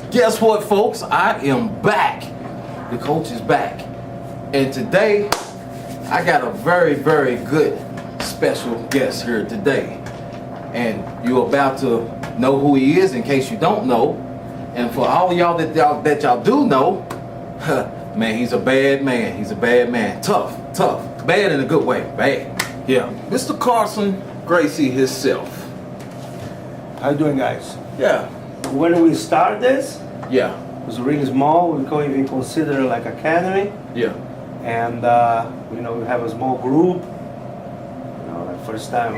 Guess what, folks? I am back. The coach is back. And today, I got a very, very good special guest here today. And you're about to know who he is in case you don't know. And for all of y'all that y'all do know, man, he's a bad man. He's a bad man. Tough. Bad in a good way. Bad. Yeah. Mr. Carlson Gracie himself. How you doing, guys? Yeah. When we start this, Yeah. it was really small. We can't even consider it like academy. Yeah. And we have a small group. Like first time,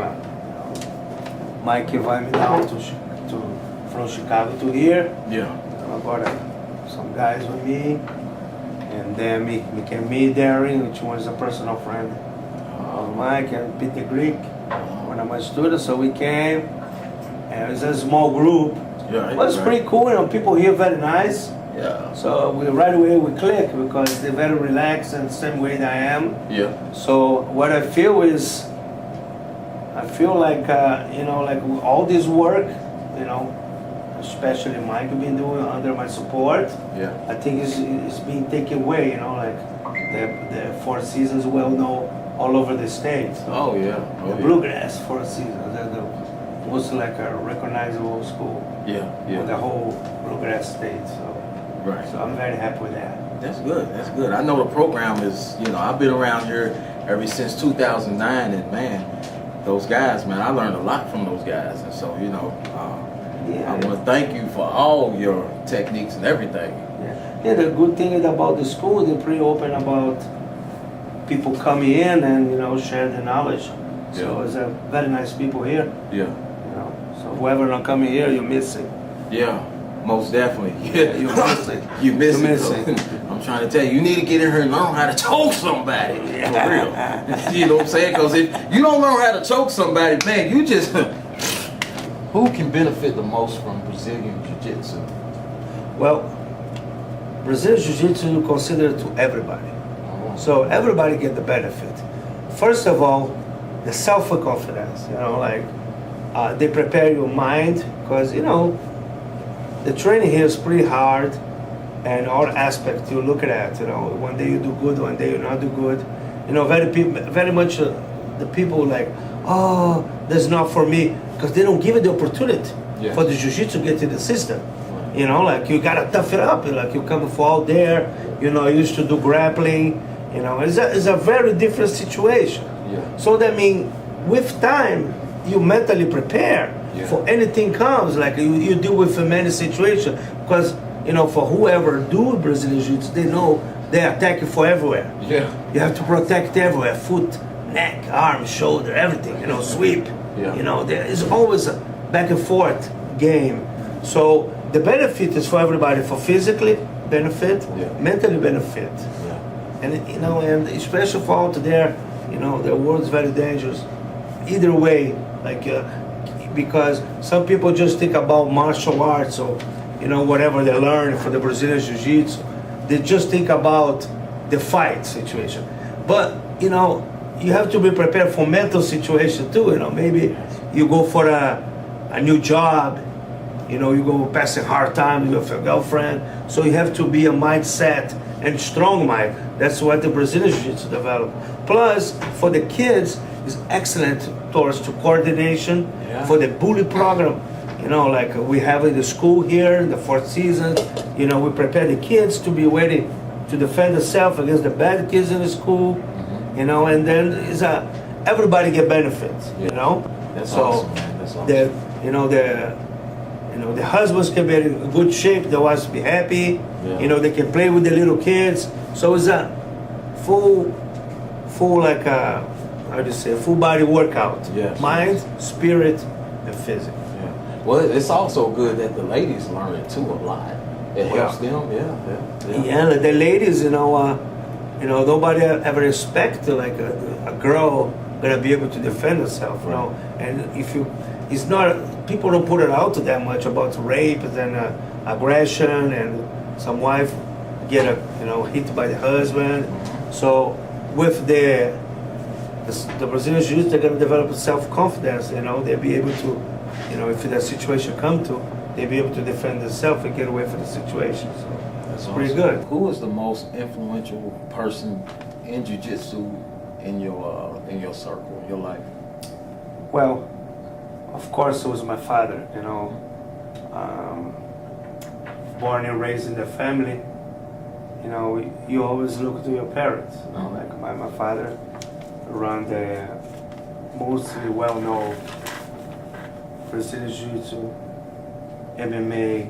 Mike invited me down from Chicago to here. Yeah. I got some guys with me, and then we can meet Darren, which was a personal friend of Mike, and Peter Greek, one of my students. So we came, and it was a small group. Yeah. It was pretty cool. People here very nice. Yeah. So right away we click because they're very relaxed and the same way that I am. Yeah. So what I feel is, like like all this work, especially Mike been doing under my support. Yeah. I think it's being taken away. Like the Four Seasons well known all over the state. Oh yeah. The Bluegrass Four Seasons. They're was like a recognizable school. Yeah. For the whole Bluegrass state. Right. So I'm very happy with that. That's good. That's good. I know the program is, I've been around here ever since 2009, and man, those guys, man, I learned a lot from those guys, and so I want to thank you for all your techniques and everything. Yeah. The good thing is about the school, they're pretty open about people coming in and share the knowledge. So it's a very nice people here. Yeah. So whoever not coming here, you're missing. Yeah. Most definitely. Yeah, you're missing. You're missing. I'm trying to tell you, you need to get in here and learn how to choke somebody. Yeah. For real. You know what I'm saying? Because if you don't learn how to choke somebody, man, you just... Who can benefit the most from Brazilian Jiu-jitsu? Well, Brazilian Jiu-jitsu you consider to everybody. So everybody get the benefit. First of all, the self-confidence. They prepare your mind because, the training here is pretty hard, and all aspects you look at. One day you do good, one day you not do good. Very much the people like, oh, that's not for me, because they don't give it the opportunity for the jiu-jitsu to get to the system. You gotta tough it up. You come from out there, you used to do grappling. It's a very different situation. Yeah. So that means with time you mentally prepare. For anything comes, like you deal with many situations, because for whoever do Brazilian Jiu-Jitsu, they know they attack you for everywhere. Yeah. You have to protect everywhere: foot, neck, arm, shoulder, everything. Sweep. Yeah. There is always a back and forth game. So the benefit is for everybody: for physically benefit, mentally benefit, and and especially for out there, the world's very dangerous. Either way, because some people just think about martial arts or whatever they learn for the Brazilian Jiu-Jitsu, they just think about the fight situation. But you have to be prepared for mental situation too. Maybe you go for a new job, you go passing hard time with your girlfriend, so you have to be a mindset and strong mind. That's what the Brazilian Jiu-Jitsu developed. Plus, for the kids, is excellent towards to coordination. For the bully program, like we have in the school here, the Fourth Season, we prepare the kids to be ready to defend themselves against the bad kids in the school, and then everybody get benefits, That's so awesome, man. That's awesome. The husbands can be in good shape, the wives be happy, they can play with the little kids, so it's a full like a, full body workout. Yes. Mind, spirit, and physics. Yeah. Well, it's also good that the ladies learn it too a lot. It helps them. Yeah. The ladies, nobody ever expect like a girl gonna be able to defend herself. And if it's not, people don't put it out that much about rape and aggression, and some wife get hit by the husband. So with the Brazilian Jiu-Jitsu, they're going to develop self-confidence. They'll be able to, if that situation come to, they be able to defend themselves and get away from the situation. So That's pretty awesome. good. Who is the most influential person in jiu-jitsu in your circle, your life? Well, of course, it was my father. Born and raised in the family. You always look to your parents. Like my father run the mostly well-known Brazilian Jiu-Jitsu, MMA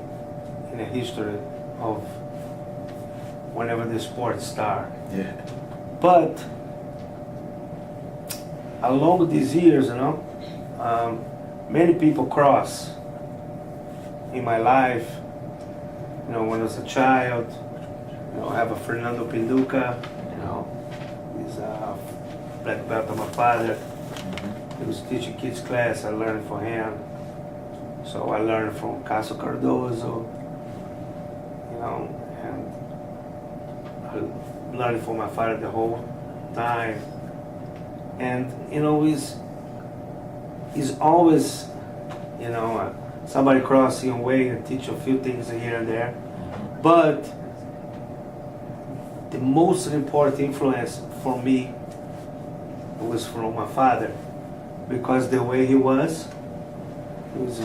in the history of whenever the sport started. Yeah. But along these years, many people cross in my life. When I was a child, I have a Fernando Pinduca, he's a black belt of my father. He was teaching kids class, I learned from him. So I learned from Caso Cardozo, and I learned from my father the whole time. And, he's always, somebody crossing your way and teach you a few things here and there. But the most important influence for me was from my father, because the way he was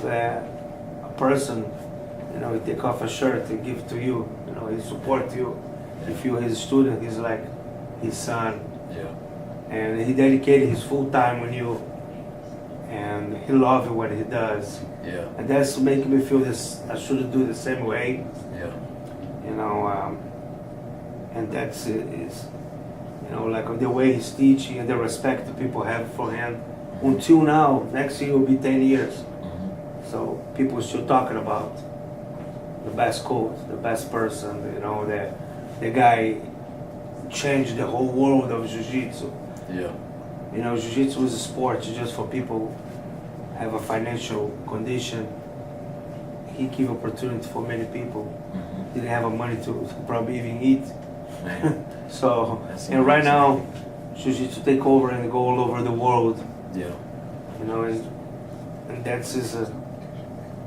a person, he take off a shirt and give to you, he support you. If you're his student, he's like his son. Yeah. And he dedicated his full time on you, and he loved what he does. Yeah. And that's making me feel this. I should do the same way. Yeah. And that's is, like the way he's teaching and the respect that people have for him. Until now, next year will be 10 years. So people still talking about the best coach, the best person. The guy changed the whole world of jiu-jitsu. Yeah. Jiu-jitsu is a sport just for people who have a financial condition. He gave opportunity for many people. Didn't have money to probably even eat. So, and right now, jiu-jitsu take over and go all over the world. Yeah. And that's just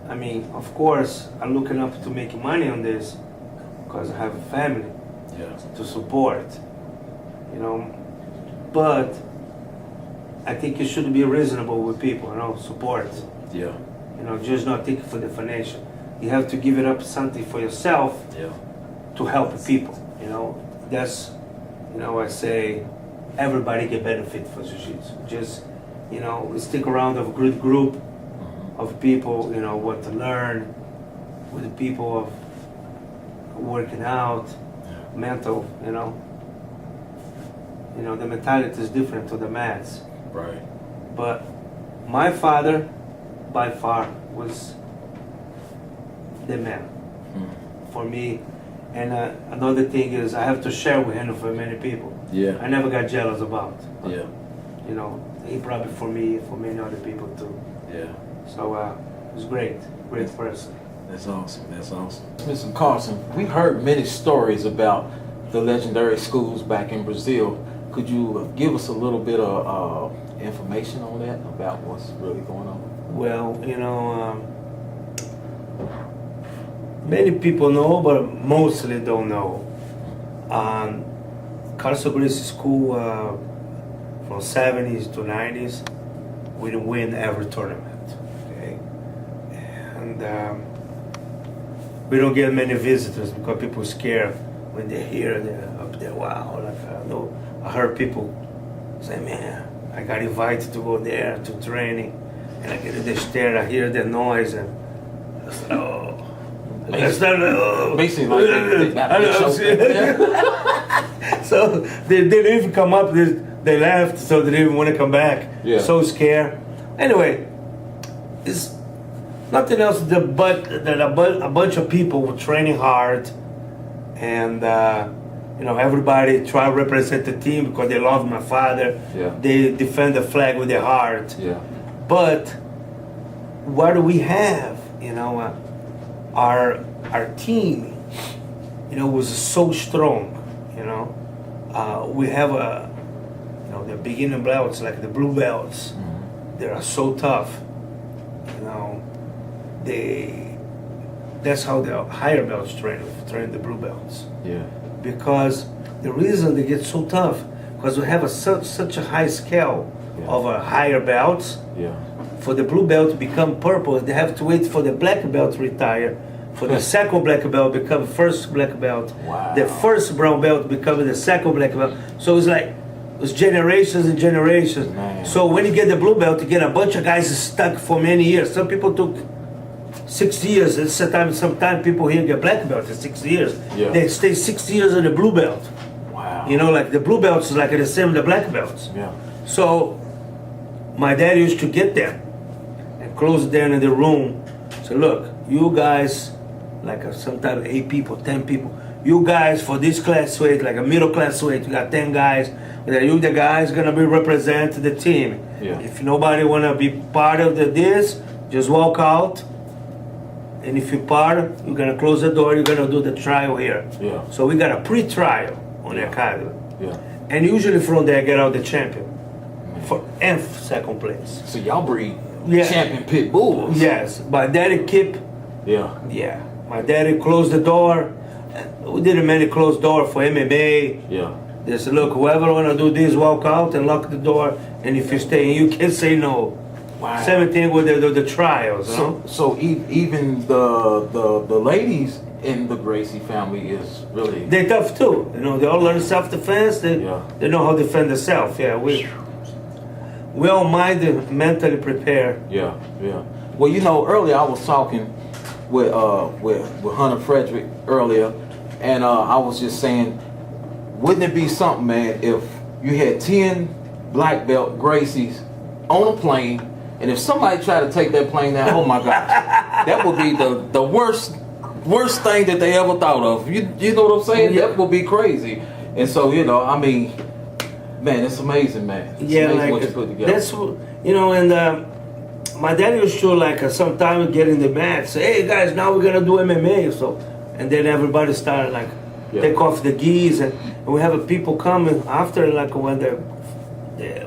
of course, I'm looking up to making money on this because I have a family to support. But I think you should be reasonable with people, support. Yeah. Just not think for the financial. You have to give it up something for yourself to help people. That's, I say everybody can benefit from jiu-jitsu. Just, stick around of a good group of people, what to learn with the people of working out, mental, the mentality is different to the mats. Right. But my father, by far, was the man for me. And another thing is I have to share with him for many people. Yeah. I never got jealous about. Yeah. He probably for me, for many other people too. Yeah. So it was great person. That's awesome. Mr. Carlson, we heard many stories about the legendary schools back in Brazil. Could you give us a little bit of information on that, about what's really going on? Well, many people know, but mostly don't know. Carlson Gracie School from 70s to 90s, we didn't win every tournament. Okay, and we don't get many visitors because people are scared when they hear they're up there. Wow, I heard people say, "Man, I got invited to go there to training," and I get in the stair, I hear the noise, and I was like, "Oh." Basically, So they didn't even come up. They left, so they didn't want to come back. Yeah. So scared. Anyway, it's nothing else but that a bunch of people were training hard, and everybody try to represent the team because they love my father. Yeah. They defend the flag with their heart. Yeah. But what do we have? Our team, was so strong. We have the beginner belts, like the blue belts. They are so tough. They that's how the higher belts train the blue belts. Yeah. Because the reason they get so tough, because we have such a high scale of higher belts. Yeah. For the blue belt to become purple, they have to wait for the black belt to retire. For the second black belt become first black belt. Wow. The first brown belt become the second black belt. So it's like it's generations and generations. Man. So when you get the blue belt, you get a bunch of guys stuck for many years. Some people took 6 years. And sometimes people here get black belt in 6 years. Yeah. They stay 6 years in the blue belt. Wow. You know, like the blue belts is like the same as the black belts. Yeah. So my dad used to get them and close it down in the room. So look, you guys, like sometimes 8 people, 10 people, you guys for this class weight, like a middle class weight, you got 10 guys. You the guys gonna be represent the team. Yeah. If nobody wanna be part of this, just walk out. And if you're part, you're gonna close the door. You're gonna do the trial here. Yeah. So we got a pre-trial on the academy. Yeah. And usually from there, get out the champion for second place. So y'all breed Yeah. champion pit bulls. Yes, my daddy keep. Yeah. My daddy closed the door. We did a many closed door for MMA. Yeah. They said, look, whoever wanna do this, walk out and lock the door. And if you stay in, you can't say no. Wow. Same thing with the trials. You know? So even the ladies in the Gracie family is really They're tough too. You know, they all learn self-defense. They know how to defend themselves. Yeah, we all mind and mentally prepare. Yeah. Well, you know, earlier I was talking with Hunter Frederick earlier, and I was just saying, wouldn't it be something, man, if you had 10 black belt Gracies on a plane, and if somebody tried to take that plane down, oh my gosh, that would be the worst thing that they ever thought of. You know what I'm saying? Yeah. That would be crazy. And so, you know, I mean, man, it's amazing, man. It's amazing like what you put together. that's you know, and my dad used to like sometimes get in the mat, say, "Hey guys, now we're gonna do MMA." So, and then everybody started like take off the gis, and we have people coming after, like when the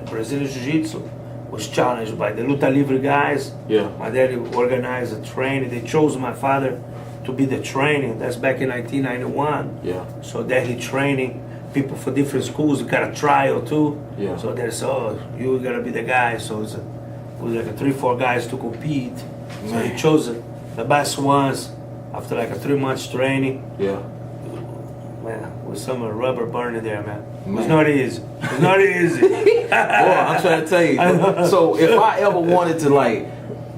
Brazilian Jiu-jitsu was challenged by the Luta Livre guys. Yeah. My dad organized a training. They chose my father to be the training. That's back in 1991. Yeah. So that he training people for different schools. We got a trial too. Yeah. So there's you're gonna be the guy. So it was like 3-4 guys to compete. So he chose the best ones after like a 3 months training. Yeah. Man, with some rubber burning there, man. It's not easy. It's not easy. Boy, I'm trying to tell you. So if I ever wanted to like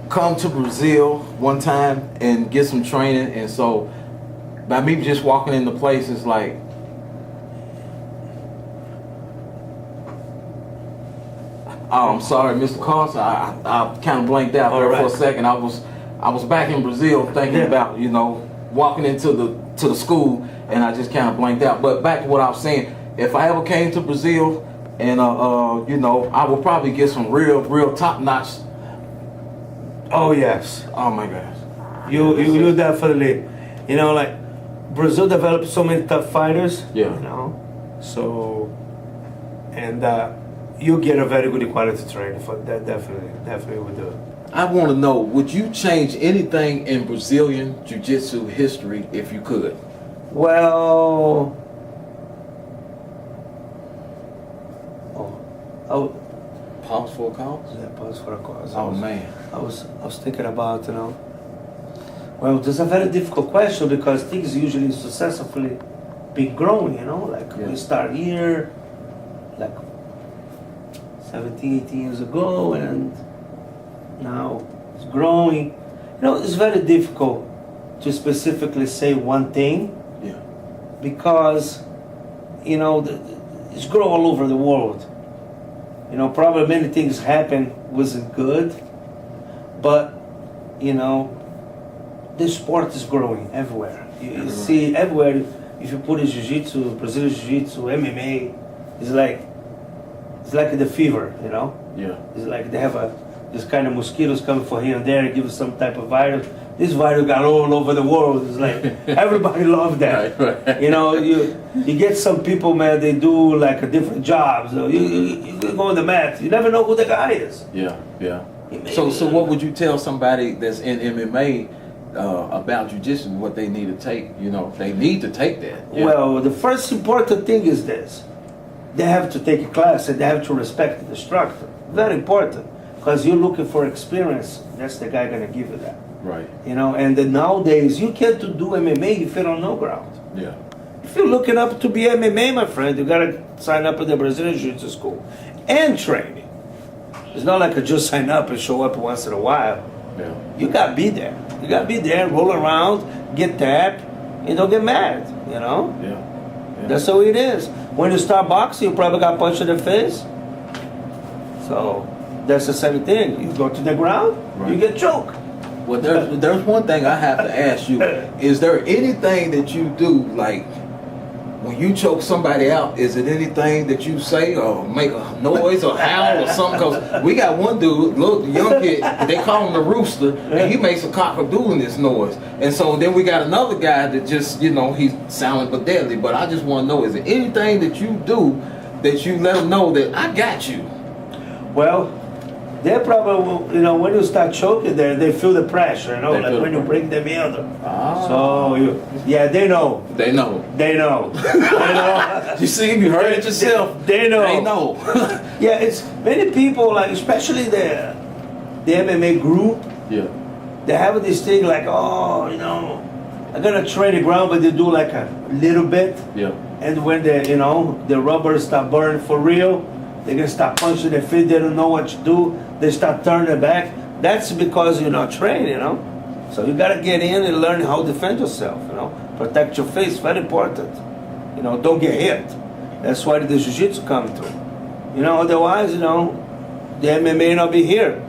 come to Brazil one time and get some training, and so by me just walking into places like I'm sorry, Mr. Carlson, I kind of blanked out there for a second. I was back in Brazil thinking about, you know, walking into the school, and I just kind of blanked out. But back to what I was saying, if I ever came to Brazil, and you know, I would probably get some real top notch. Oh yes. Oh my gosh. You definitely, you know, like Brazil developed so many tough fighters. Yeah. You know, so and you get a very good quality training for that. Definitely would do it. I want to know, would you change anything in Brazilian Jiu-Jitsu history if you could? Well, Pause for a cause? Yeah, pause for a cause. Oh man. I was thinking about, you know. Well, this is a very difficult question because things usually successfully been growing, you know. Like we start here, like 17, 18 years ago, and now it's growing. You know, it's very difficult to specifically say one thing. Yeah. Because, you know, it's grown all over the world. You know, probably many things happened wasn't good, but, you know, this sport is growing everywhere. You see everywhere, if you put in Jiu-Jitsu, Brazilian Jiu-Jitsu, MMA, it's like the fever, you know? Yeah. It's like they have this kind of mosquitoes coming for here and there, give us some type of virus. This virus got all over the world. It's like everybody loves that. Right. You know, you get some people, man, they do like a different jobs. You go on the mat, you never know who the guy is. Yeah. So what would you tell somebody that's in MMA about jiu-jitsu, what they need to take. You know, they need to take that. Yeah. Well, the first important thing is this. They have to take a class and they have to respect the instructor. Very important. Because you're looking for experience, that's the guy gonna give you that. Right. You know, and then nowadays you can't do MMA if you don't know ground. Yeah. If you're looking up to be MMA, my friend, you gotta sign up at the Brazilian Jiu-Jitsu school and training. It's not like I just sign up and show up once in a while. Yeah. You gotta be there. You gotta be there, roll around, get tapped, and don't get mad. You know. Yeah. That's how it is. When you start boxing, you probably got punched in the face. So that's the same thing. You go to the ground, you get choked. Well, there's one thing I have to ask you. Is there anything that you do, like when you choke somebody out, is it anything that you say or make a noise or howl or something? Because we got one dude, little young kid, they call him the Rooster, and he makes a cock-a-doodle in this noise. And so then we got another guy that just, you know, he's silent but deadly. But I just want to know, is there anything that you do that you let them know that I got you? Well, they probably, you know, when you start choking there, they feel the pressure, you know, like when you bring them in. Ah. So, yeah, they know. They know. They know. They know. You see, you heard it yourself. They know. They know. Yeah, it's many people, like, especially the MMA group, Yeah. they have this thing like, oh, you know, I'm gonna train the ground, but they do like a little bit. Yeah. And when the, you know, the rubber start burning for real, they're gonna start punching their feet, they don't know what to do, they start turning their back. That's because you're not trained, you know? So you gotta get in and learn how to defend yourself, you know? Protect your face, very important. You know, don't get hit. That's why the jiu-jitsu come to. You know, otherwise, you know, the MMA not be here.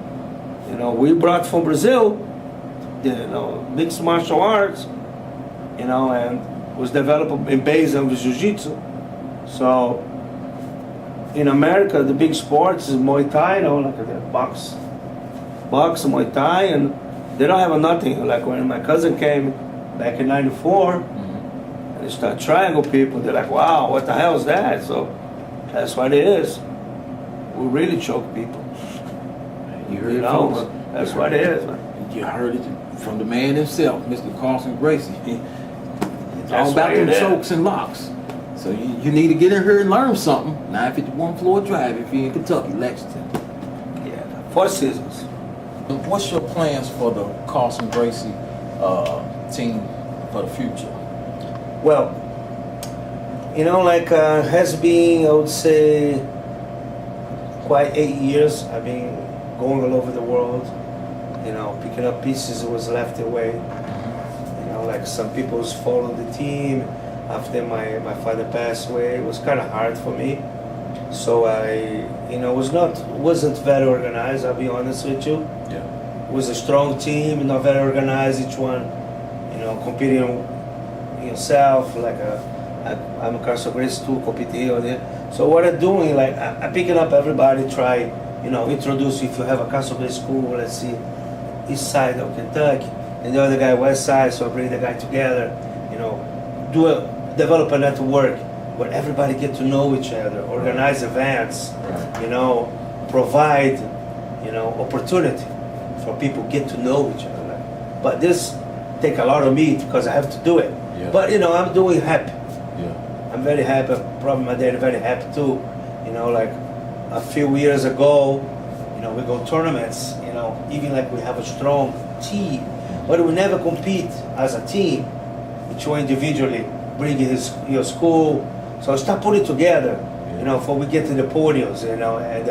You know, we brought from Brazil, the, you know, mixed martial arts, you know, and was developed in base of jiu-jitsu. So, in America, the big sports is Muay Thai, you know, like the box, Muay Thai, and they don't have nothing. Like when my cousin came back in '94, and they start triangle people, they're like, wow, what the hell is that? So that's what it is. We really choke people. You heard You it, know, folks. that's what it is, man. You heard it from the man himself, Mr. Carlson Gracie. It's all That's about why them you're there. chokes and locks. So you need to get in here and learn something. 951 Floyd Drive if you're in Kentucky, Lexington. Yeah, 4 seasons. What's your plans for the Carlson Gracie team for the future? Well, you know, like has been, I would say, quite 8 years. I've been going all over the world, you know, picking up pieces that was left away. You know, like some people was following the team. After my father passed away, it was kind of hard for me. So I, you know, wasn't very organized, I'll be honest with you. Yeah. It was a strong team, not very organized, each one, you know, competing yourself, like I'm a Carlson Gracie too, competing here or there. So what I'm doing, like, I'm picking up everybody, try, you know, introduce, if you have a Carlson Gracie school, let's see, east side of Kentucky, and the other guy west side, so I bring the guy together, you know, develop a network where everybody get to know each other, organize events, you know, provide, you know, opportunity for people get to know each other. But this take a lot of me because I have to do it. Yeah. But you know, I'm doing happy. Yeah. I'm very happy. Probably my dad very happy too. You know, like a few years ago, you know, we go tournaments. You know, even like we have a strong team, but we never compete as a team. Each one individually bring your school. So start putting it together, you know, before we get to the podiums, you know. And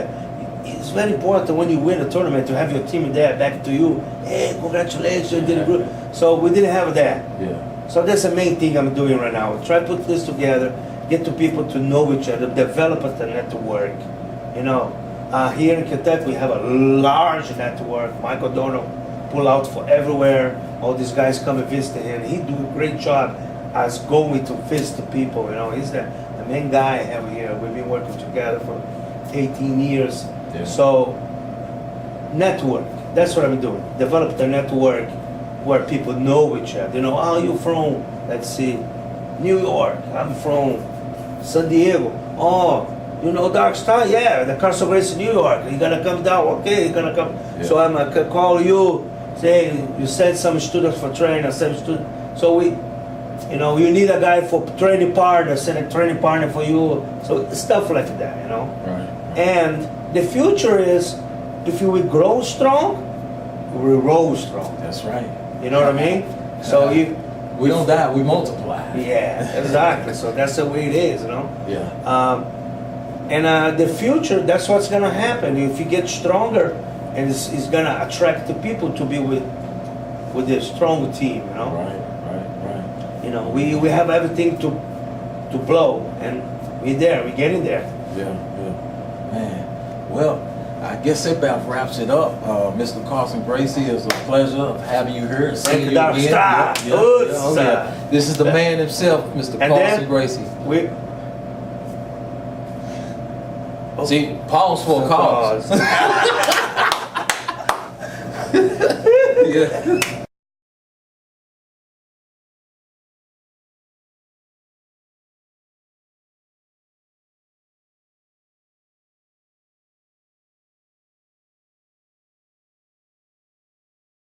it's very important when you win a tournament to have your team there back to you. Hey, congratulations, you did a good. So we didn't have that. Yeah. So that's the main thing I'm doing right now. Try to put this together, get to people to know each other, develop a network. You know, here in Kentucky we have a large network. Michael Donald pull out for everywhere. All these guys come and visit him. He do a great job as going to visit the people. You know, he's the main guy I have here. We've been working together for 18 years. Yeah. So, network. That's what I'm doing. Develop the network where people know each other. You know, oh, you from, let's see, New York. I'm from San Diego. Oh, you know Darkstar? Yeah, the Carlson Gracie New York. You gonna come down? Okay, you gonna come. Yeah. So I'm gonna call you. Say you send some students for training, some student. So we, you know, you need a guy for training partner, send a training partner for you. So stuff like that, you know. Right. And the future is, if we grow strong, we grow strong. That's right. You know what I mean? So you. We don't die, we multiply. Yeah, exactly. So that's the way it is, you know. Yeah. And the future, that's what's gonna happen. If you get stronger, and it's gonna attract the people to be with a strong team, you know. Right. You know, we have everything to blow, and we're there. We're getting there. Yeah. Man. Well, I guess that about wraps it up. Mr. Carlson Gracie, it's a pleasure of having you here. Thank you, Seeing you Darkstar. again. Yeah. This is the man himself, Mr. Carlson Gracie. See, pause for a cause. Yeah.